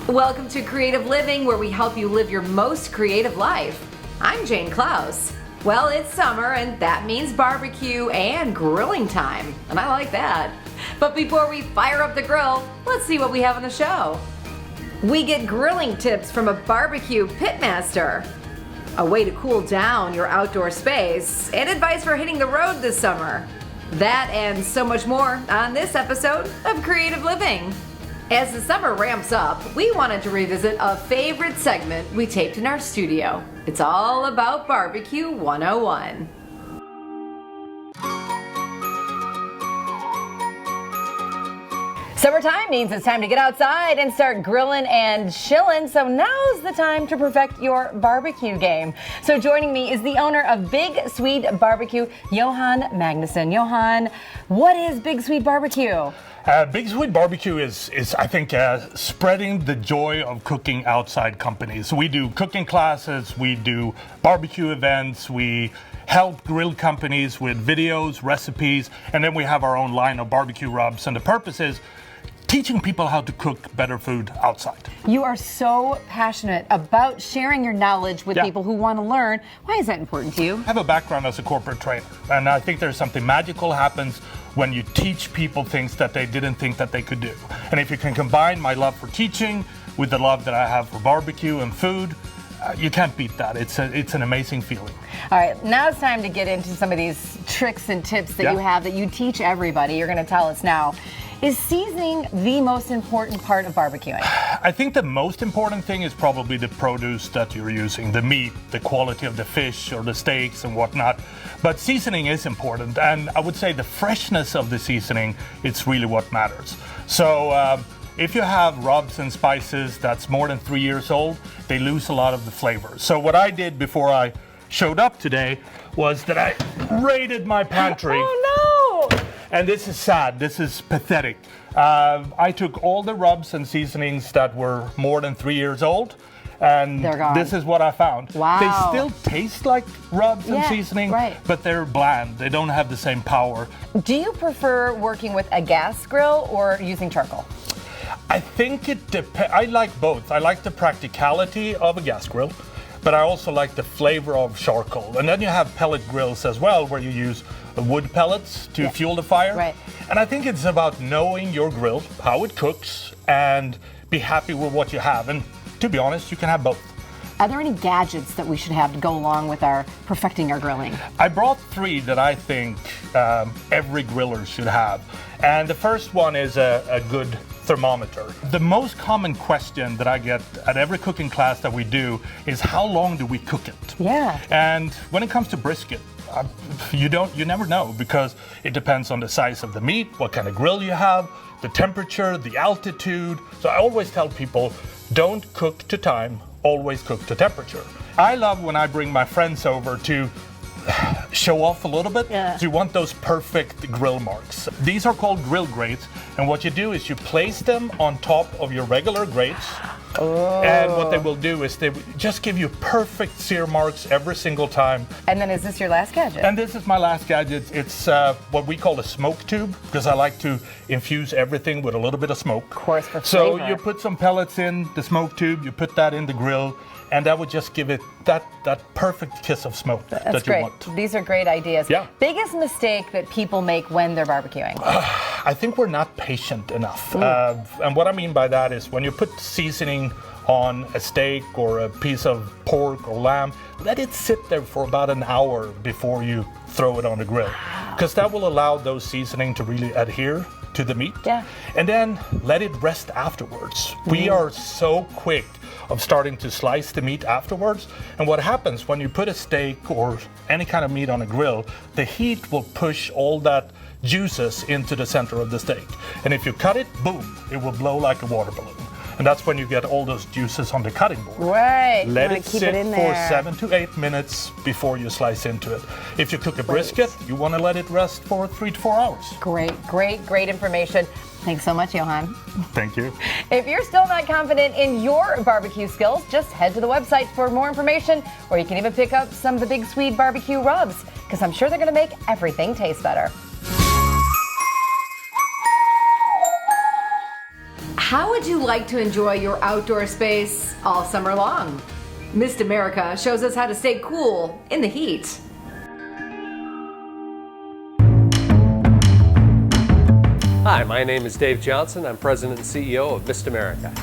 Welcome to Creative Living, where we help you live your most creative life. I'm Jane Klaus. Well, it's summer, and that means barbecue and grilling time, and I like that. But before we fire up the grill, let's see what we have on the show. We get grilling tips from a barbecue pitmaster, a way to cool down your outdoor space, and advice for hitting the road this summer. That and so much more on this episode of Creative Living. As the summer ramps up, we wanted to revisit a favorite segment we taped in our studio. It's all about Barbecue 101. Summertime means it's time to get outside and start grilling and chilling, so now's the time to perfect your barbecue game. So joining me is the owner of Big Sweet Barbecue, Johan Magnuson. Johan, what is Big Sweet Barbecue? Big Sweet Barbecue is I think, spreading the joy of cooking outside companies. We do cooking classes, we do barbecue events, we help grill companies with videos, recipes, and then we have our own line of barbecue rubs. And the purpose is teaching people how to cook better food outside. You are so passionate about sharing your knowledge with people who want to learn. Why is that important to you? I have a background as a corporate trainer, and I think there's something magical happens when you teach people things that they didn't think that they could do. And if you can combine my love for teaching with the love that I have for barbecue and food, you can't beat that. It's an amazing feeling. All right, now it's time to get into some of these tricks and tips that you have that you teach everybody. You're going to tell us now. Is seasoning the most important part of barbecuing? I think the most important thing is probably the produce that you're using, the meat, the quality of the fish or the steaks and whatnot. But seasoning is important, and I would say the freshness of the seasoning, it's really what matters. So if you have rubs and spices that's more than 3 years old, they lose a lot of the flavor. So what I did before I showed up today was that I raided my pantry. Oh no! And this is sad, this is pathetic. I took all the rubs and seasonings that were more than 3 years old, and this is what I found. Wow. They still taste like rubs and seasoning, but they're bland. They don't have the same power. Do you prefer working with a gas grill or using charcoal? I think it depends. I like both. I like the practicality of a gas grill, but I also like the flavor of charcoal. And then you have pellet grills as well, where you use wood pellets to fuel the fire. Right. And I think it's about knowing your grill, how it cooks, and be happy with what you have. And to be honest, you can have both. Are there any gadgets that we should have to go along with our perfecting our grilling? I brought 3 that I think every griller should have. And the first one is a good thermometer. The most common question that I get at every cooking class that we do is, how long do we cook it? Yeah. And when it comes to brisket, you never know, because it depends on the size of the meat, what kind of grill you have, the temperature, the altitude. So I always tell people, don't cook to time, always cook to temperature. I love when I bring my friends over to show off a little bit. So you want those perfect grill marks. These are called grill grates, and what you do is you place them on top of your regular grates. And what they will do is they just give you perfect sear marks every single time. And then is this your last gadget? And this is my last gadget. It's what we call a smoke tube, because I like to infuse everything with a little bit of smoke. Of course, for flavor. So you put some pellets in the smoke tube, you put that in the grill, and that would just give it that perfect kiss of smoke that you want. These are great ideas. Yeah. Biggest mistake that people make when they're barbecuing? I think we're not patient enough. And what I mean by that is when you put seasoning on a steak or a piece of pork or lamb, let it sit there for about an hour before you throw it on the grill. Because that will allow those seasoning to really adhere to the meat. Yeah. And then let it rest afterwards. We are so quick of starting to slice the meat afterwards. And what happens when you put a steak or any kind of meat on a grill, the heat will push all that juices into the center of the steak. And if you cut it, boom, it will blow like a water balloon. And that's when you get all those juices on the cutting board. Right. Let it sit for 7 to 8 minutes before you slice into it. If you cook a brisket, you want to let it rest for 3 to 4 hours. Great information. Thanks so much, Johan. Thank you. If you're still not confident in your barbecue skills, just head to the website for more information, or you can even pick up some of the Big Sweet Barbecue rubs, because I'm sure they're going to make everything taste better. How would you like to enjoy your outdoor space all summer long? Mist America shows us how to stay cool in the heat. Hi, my name is Dave Johnson. I'm President and CEO of Mist America.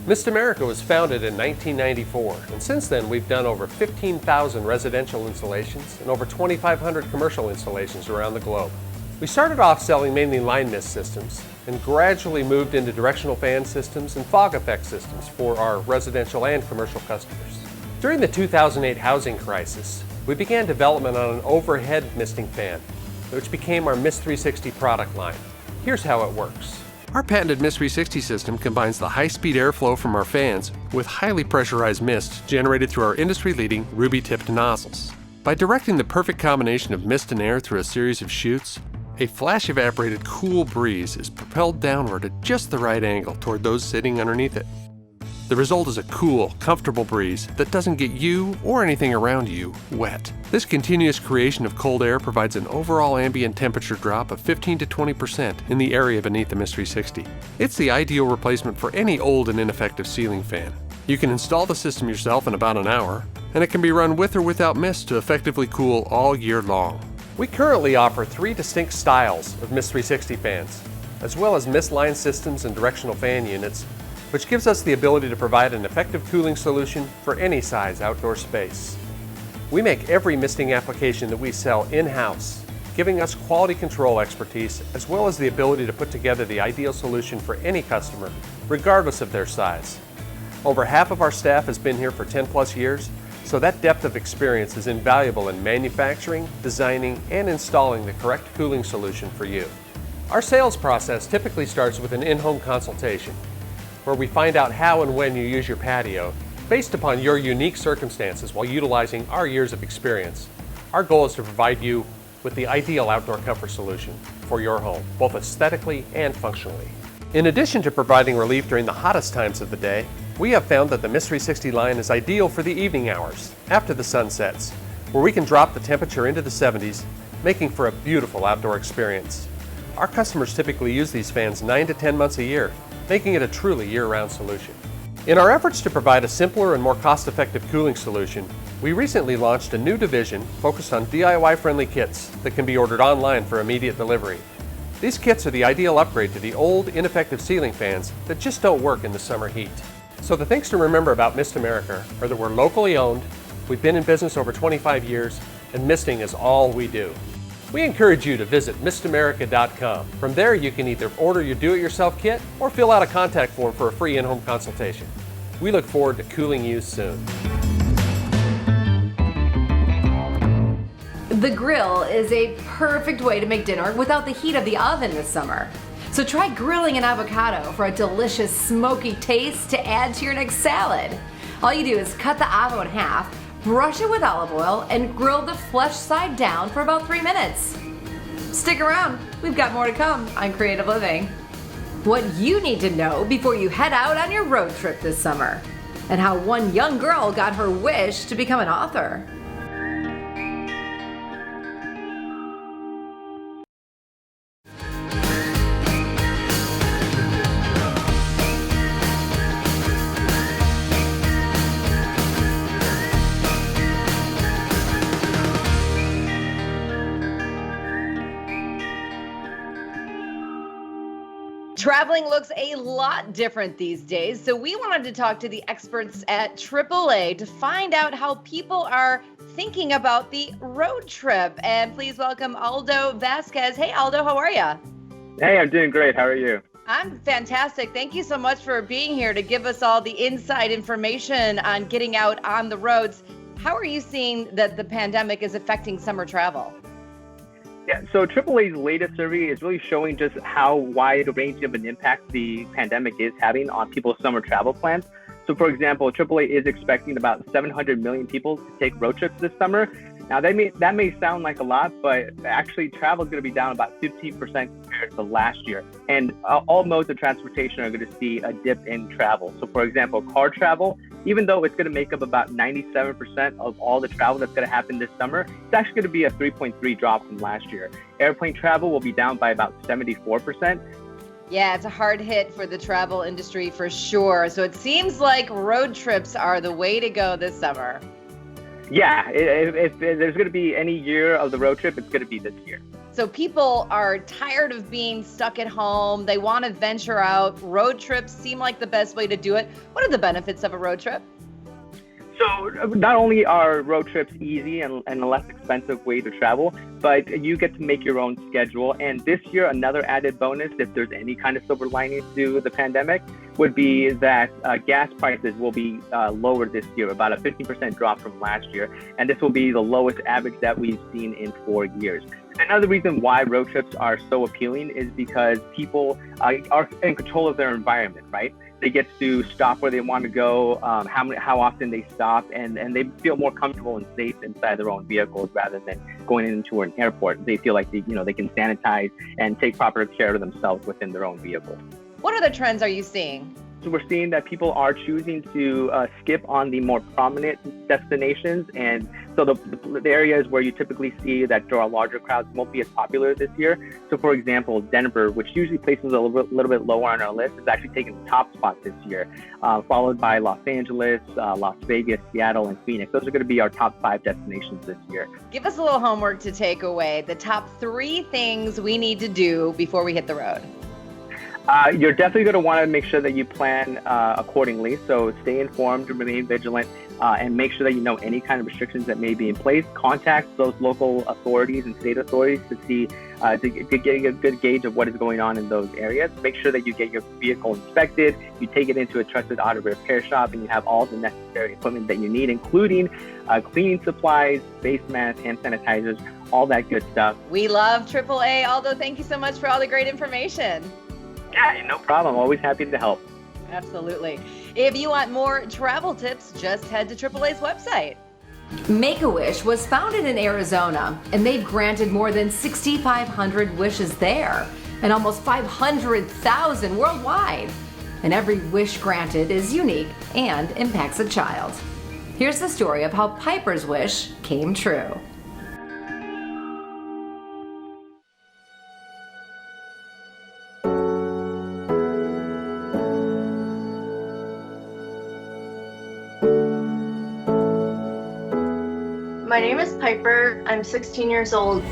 Mist America was founded in 1994, and since then we've done over 15,000 residential installations and over 2,500 commercial installations around the globe. We started off selling mainly line mist systems and gradually moved into directional fan systems and fog effect systems for our residential and commercial customers. During the 2008 housing crisis, we began development on an overhead misting fan, which became our Mist 360 product line. Here's how it works. Our patented Mist 360 system combines the high-speed airflow from our fans with highly pressurized mist generated through our industry-leading ruby-tipped nozzles. By directing the perfect combination of mist and air through a series of chutes, a flash-evaporated cool breeze is propelled downward at just the right angle toward those sitting underneath it. The result is a cool, comfortable breeze that doesn't get you or anything around you wet. This continuous creation of cold air provides an overall ambient temperature drop of 15 to 20% in the area beneath the Mist 360. It's the ideal replacement for any old and ineffective ceiling fan. You can install the system yourself in about an hour, and it can be run with or without mist to effectively cool all year long. We currently offer 3 distinct styles of Mist 360 fans, as well as mist line systems and directional fan units, which gives us the ability to provide an effective cooling solution for any size outdoor space. We make every misting application that we sell in-house, giving us quality control expertise as well as the ability to put together the ideal solution for any customer, regardless of their size. Over half of our staff has been here for 10 plus years, so that depth of experience is invaluable in manufacturing, designing, and installing the correct cooling solution for you. Our sales process typically starts with an in-home consultation, where we find out how and when you use your patio based upon your unique circumstances while utilizing our years of experience. Our goal is to provide you with the ideal outdoor comfort solution for your home, both aesthetically and functionally. In addition to providing relief during the hottest times of the day, we have found that the Mist 360 line is ideal for the evening hours, after the sun sets, where we can drop the temperature into the 70s, making for a beautiful outdoor experience. Our customers typically use these fans 9 to 10 months a year, making it a truly year-round solution. In our efforts to provide a simpler and more cost-effective cooling solution, we recently launched a new division focused on DIY-friendly kits that can be ordered online for immediate delivery. These kits are the ideal upgrade to the old, ineffective ceiling fans that just don't work in the summer heat. So the things to remember about Mist America are that we're locally owned, we've been in business over 25 years, and misting is all we do. We encourage you to visit mistamerica.com. From there, you can either order your do-it-yourself kit or fill out a contact form for a free in-home consultation. We look forward to cooling you soon. The grill is a perfect way to make dinner without the heat of the oven this summer. So try grilling an avocado for a delicious smoky taste to add to your next salad. All you do is cut the avo in half, brush it with olive oil, and grill the flesh side down for about 3 minutes. Stick around, we've got more to come on Creative Living. What you need to know before you head out on your road trip this summer, and how one young girl got her wish to become an author. Traveling looks a lot different these days, so we wanted to talk to the experts at AAA to find out how people are thinking about the road trip. And please welcome Aldo Vasquez. Hey, Aldo, how are you? Hey, I'm doing great. How are you? I'm fantastic. Thank you so much for being here to give us all the inside information on getting out on the roads. How are you seeing that the pandemic is affecting summer travel? Yeah, so AAA's latest survey is really showing just how wide a range of an impact the pandemic is having on people's summer travel plans. So for example, AAA is expecting about 700 million people to take road trips this summer. Now that may sound like a lot, but actually travel is going to be down about 15% compared to last year. And all modes of transportation are going to see a dip in travel. So for example, car travel, even though it's going to make up about 97% of all the travel that's going to happen this summer, it's actually going to be a 3.3 drop from last year. Airplane travel will be down by about 74%. Yeah, it's a hard hit for the travel industry for sure. So it seems like road trips are the way to go this summer. Yeah, if there's going to be any year of the road trip, it's going to be this year. So people are tired of being stuck at home. They want to venture out. Road trips seem like the best way to do it. What are the benefits of a road trip? So not only are road trips easy and a less expensive way to travel, but you get to make your own schedule. And this year, another added bonus, if there's any kind of silver lining to the pandemic, would be that gas prices will be lower this year, about a 15% drop from last year. And this will be the lowest average that we've seen in 4 years. Another reason why road trips are so appealing is because people are in control of their environment, right? They get to stop where they want to go, how often they stop, and they feel more comfortable and safe inside their own vehicles rather than going into an airport. They feel like they can sanitize and take proper care of themselves within their own vehicle. What other trends are you seeing? So we're seeing that people are choosing to skip on the more prominent destinations. And so the areas where you typically see that draw larger crowds won't be as popular this year. So for example, Denver, which usually places a little bit lower on our list, is actually taking the top spot this year, followed by Los Angeles, Las Vegas, Seattle, and Phoenix. Those are going to be our top 5 destinations this year. Give us a little homework to take away. The top 3 things we need to do before we hit the road. You're definitely going to want to make sure that you plan accordingly. So stay informed, remain vigilant, and make sure that you know any kind of restrictions that may be in place. Contact those local authorities and state authorities to see, to get a good gauge of what is going on in those areas. Make sure that you get your vehicle inspected, you take it into a trusted auto repair shop, and you have all the necessary equipment that you need, including cleaning supplies, face masks, hand sanitizers, all that good stuff. We love AAA. Aldo, thank you so much for all the great information. Yeah, no problem. Always happy to help. Absolutely. If you want more travel tips, just head to AAA's website. Make-A-Wish was founded in Arizona, and they've granted more than 6,500 wishes there, and almost 500,000 worldwide. And every wish granted is unique and impacts a child. Here's the story of how Piper's wish came true. My name is Piper. I'm 16 years old.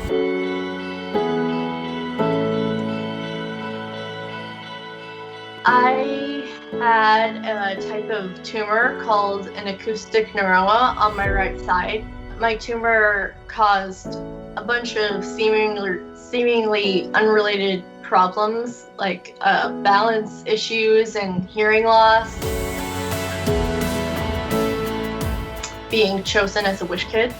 I had a type of tumor called an acoustic neuroma on my right side. My tumor caused a bunch of seemingly unrelated problems like balance issues and hearing loss. Being chosen as a wish kid.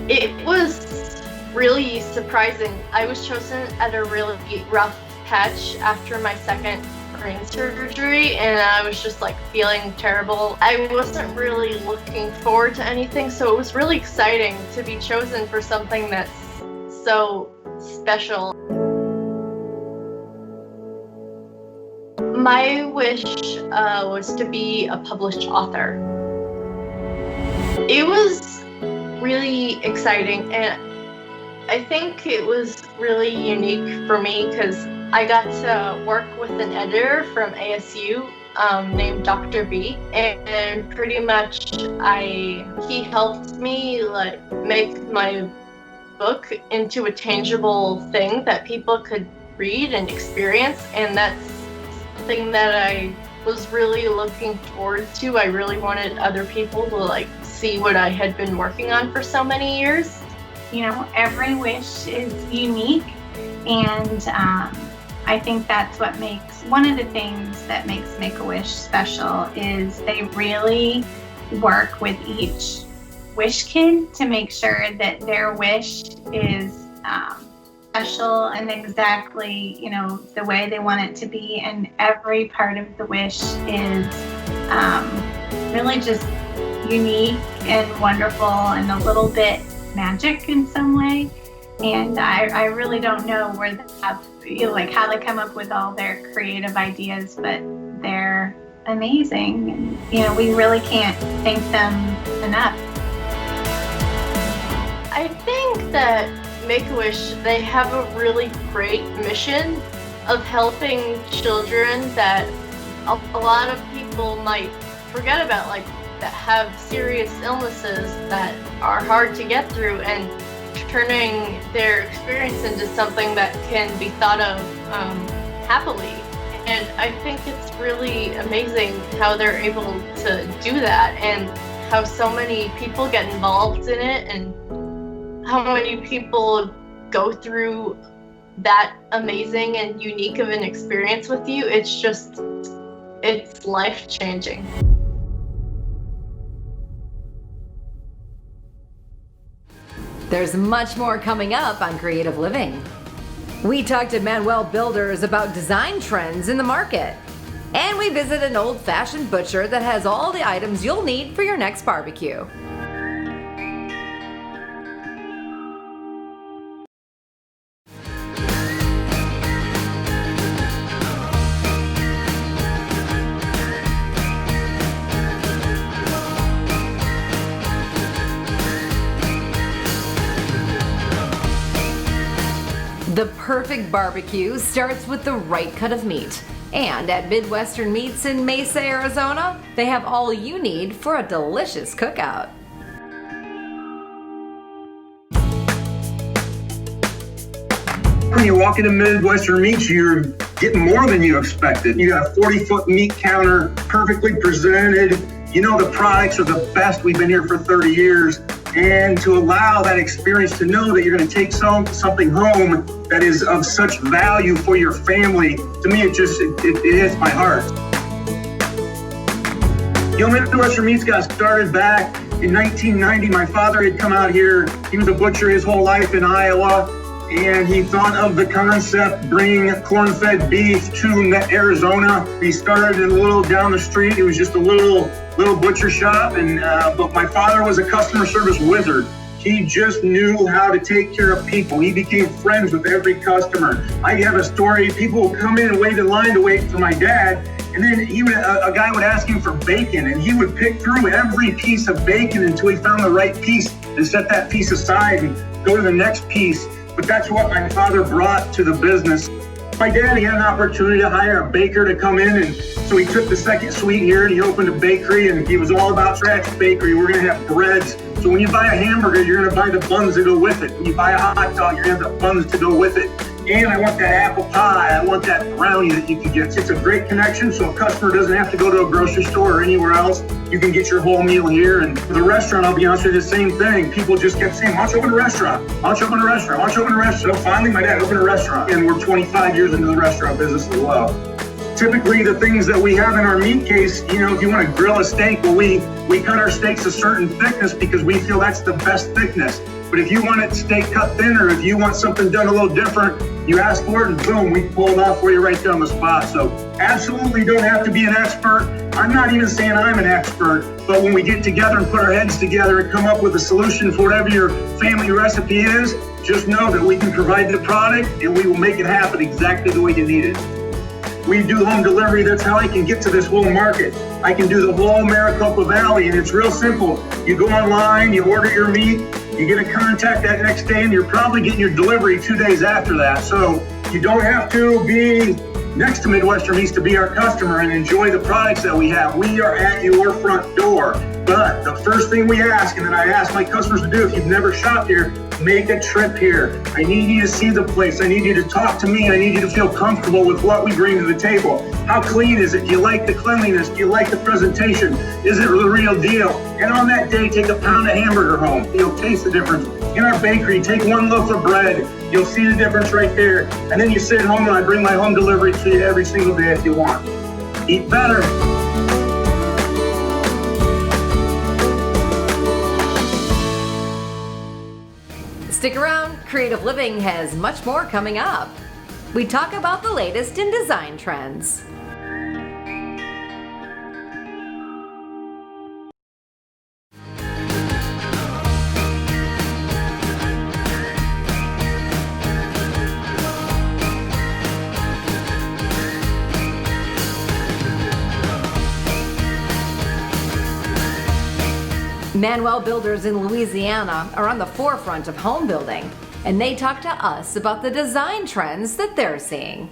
It was really surprising. I was chosen at a really rough patch after my second brain surgery, and I was just like feeling terrible. I wasn't really looking forward to anything, so it was really exciting to be chosen for something that's so special. My wish was to be a published author. It was really exciting, and I think it was really unique for me because I got to work with an editor from ASU named Dr. B, and pretty much he helped me like make my book into a tangible thing that people could read and experience, and that's something that I was really looking forward to. I really wanted other people to like see what I had been working on for so many years. You know, every wish is unique, and I think that's what makes, one of the things that makes Make-A-Wish special is they really work with each wish kid to make sure that their wish is special and exactly, you know, the way they want it to be, and every part of the wish is really just unique and wonderful and a little bit magic in some way. And I really don't know where they have, you know, like how they come up with all their creative ideas, but they're amazing, and you know, we really can't thank them enough. I think that Make-A-Wish, they have a really great mission, of helping children that a lot of people might forget about, like that have serious illnesses that are hard to get through, and turning their experience into something that can be thought of happily. And I think it's really amazing how they're able to do that, and how so many people get involved in it, and how many people go through that amazing and unique of an experience with you. It's life-changing. There's much more coming up on Creative Living. We talked to Manuel Builders about design trends in the market. And we visit an old-fashioned butcher that has all the items you'll need for your next barbecue. The perfect barbecue starts with the right cut of meat. And at Midwestern Meats in Mesa, Arizona, they have all you need for a delicious cookout. When you walk into Midwestern Meats, you're getting more than you expected. You got a 40-foot meat counter, perfectly presented. You know the products are the best. We've been here for 30 years. And to allow that experience, to know that you're going to take something home that is of such value for your family, to me, it hits my heart. Midwestern Meats got started back in 1990. My father had come out here. He was a butcher his whole life in Iowa, and he thought of the concept bringing corn-fed beef to Arizona. He started in a little down the street. It was just a little butcher shop, and but my father was a customer service wizard. He just knew how to take care of people. He became friends with every customer. I have a story. People would come in and wait in line to wait for my dad, and then a guy would ask him for bacon, and he would pick through every piece of bacon until he found the right piece and set that piece aside and go to the next piece. But that's what my father brought to the business. My dad, he had an opportunity to hire a baker to come in, and so he took the second suite here and he opened a bakery, and he was all about scratch bakery. We're gonna have breads. So when you buy a hamburger, you're gonna buy the buns that go with it. When you buy a hot dog, you're gonna have the buns to go with it. And I want that apple pie, I want that brownie that you can get. It's a great connection, so a customer doesn't have to go to a grocery store or anywhere else. You can get your whole meal here. And for the restaurant, I'll be honest with you, the same thing. People just kept saying, why don't you open a restaurant? Why don't you open a restaurant? Why don't you open a restaurant? So finally, my dad opened a restaurant. And we're 25 years into the restaurant business as well. Typically, the things that we have in our meat case, if you want to grill a steak, well, we cut our steaks a certain thickness because we feel that's the best thickness. But if you want it steak cut thinner, if you want something done a little different, you ask for it and boom, we pull it off for you right there on the spot. So absolutely don't have to be an expert. I'm not even saying I'm an expert, but when we get together and put our heads together and come up with a solution for whatever your family recipe is, just know that we can provide the product and we will make it happen exactly the way you need it. We do home delivery. That's how I can get to this whole market. I can do the whole Maricopa Valley, and it's real simple. You go online, you order your meat, you get a contact that next day, and you're probably getting your delivery 2 days after that. So you don't have to be next to Midwestern Meats to be our customer and enjoy the products that we have. We are at your front door. But the first thing we ask, and that I ask my customers to do if you've never shopped here, make a trip here. I need you to see the place. I need you to talk to me. I need you to feel comfortable with what we bring to the table. How clean is it? Do you like the cleanliness? Do you like the presentation? Is it the real deal? And on that day, take a pound of hamburger home. You'll taste the difference. In our bakery, take one loaf of bread. You'll see the difference right there. And then you sit at home and I bring my home delivery to you every single day if you want. Eat better. Stick around, Creative Living has much more coming up. We talk about the latest in design trends. Manuel Builders in Louisiana are on the forefront of home building, and they talk to us about the design trends that they're seeing.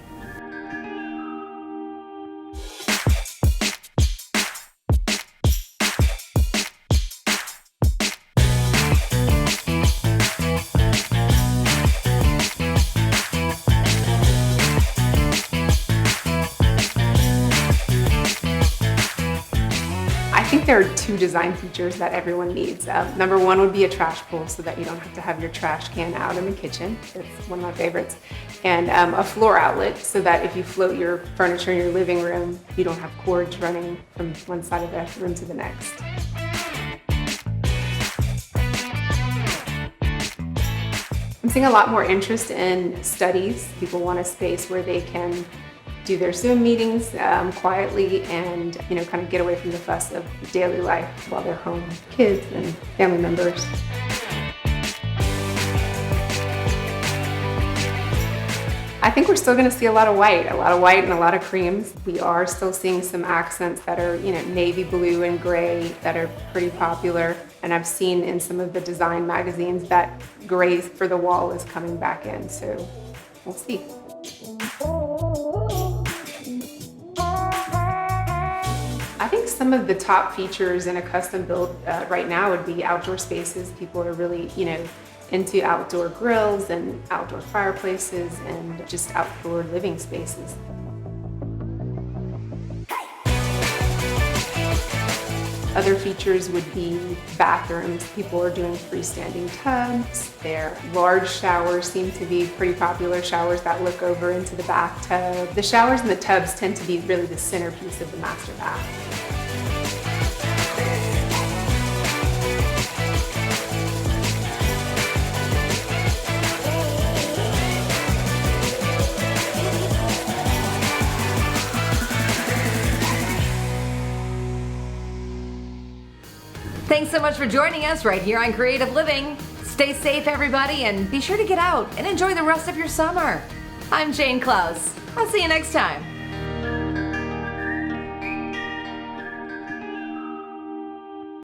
think there are two design features that everyone needs. Number one would be a trash pull so that you don't have to have your trash can out in the kitchen. That's one of my favorites. And a floor outlet so that if you float your furniture in your living room, you don't have cords running from one side of the room to the next. I'm seeing a lot more interest in studies. People want a space where they can do their Zoom meetings quietly and kind of get away from the fuss of daily life while they're home with kids and family members. I think we're still going to see a lot of white and a lot of creams. We are still seeing some accents that are navy blue and gray that are pretty popular. And I've seen in some of the design magazines that gray for the wall is coming back in, so we'll see. I think some of the top features in a custom build right now would be outdoor spaces. People are really, into outdoor grills and outdoor fireplaces and just outdoor living spaces. Other features would be bathrooms. People are doing freestanding tubs. Their large showers seem to be pretty popular, showers that look over into the bathtub. The showers and the tubs tend to be really the centerpiece of the master bath. Thanks so much for joining us right here on Creative Living. Stay safe, everybody, and be sure to get out and enjoy the rest of your summer. I'm Jane Klaus. I'll see you next time.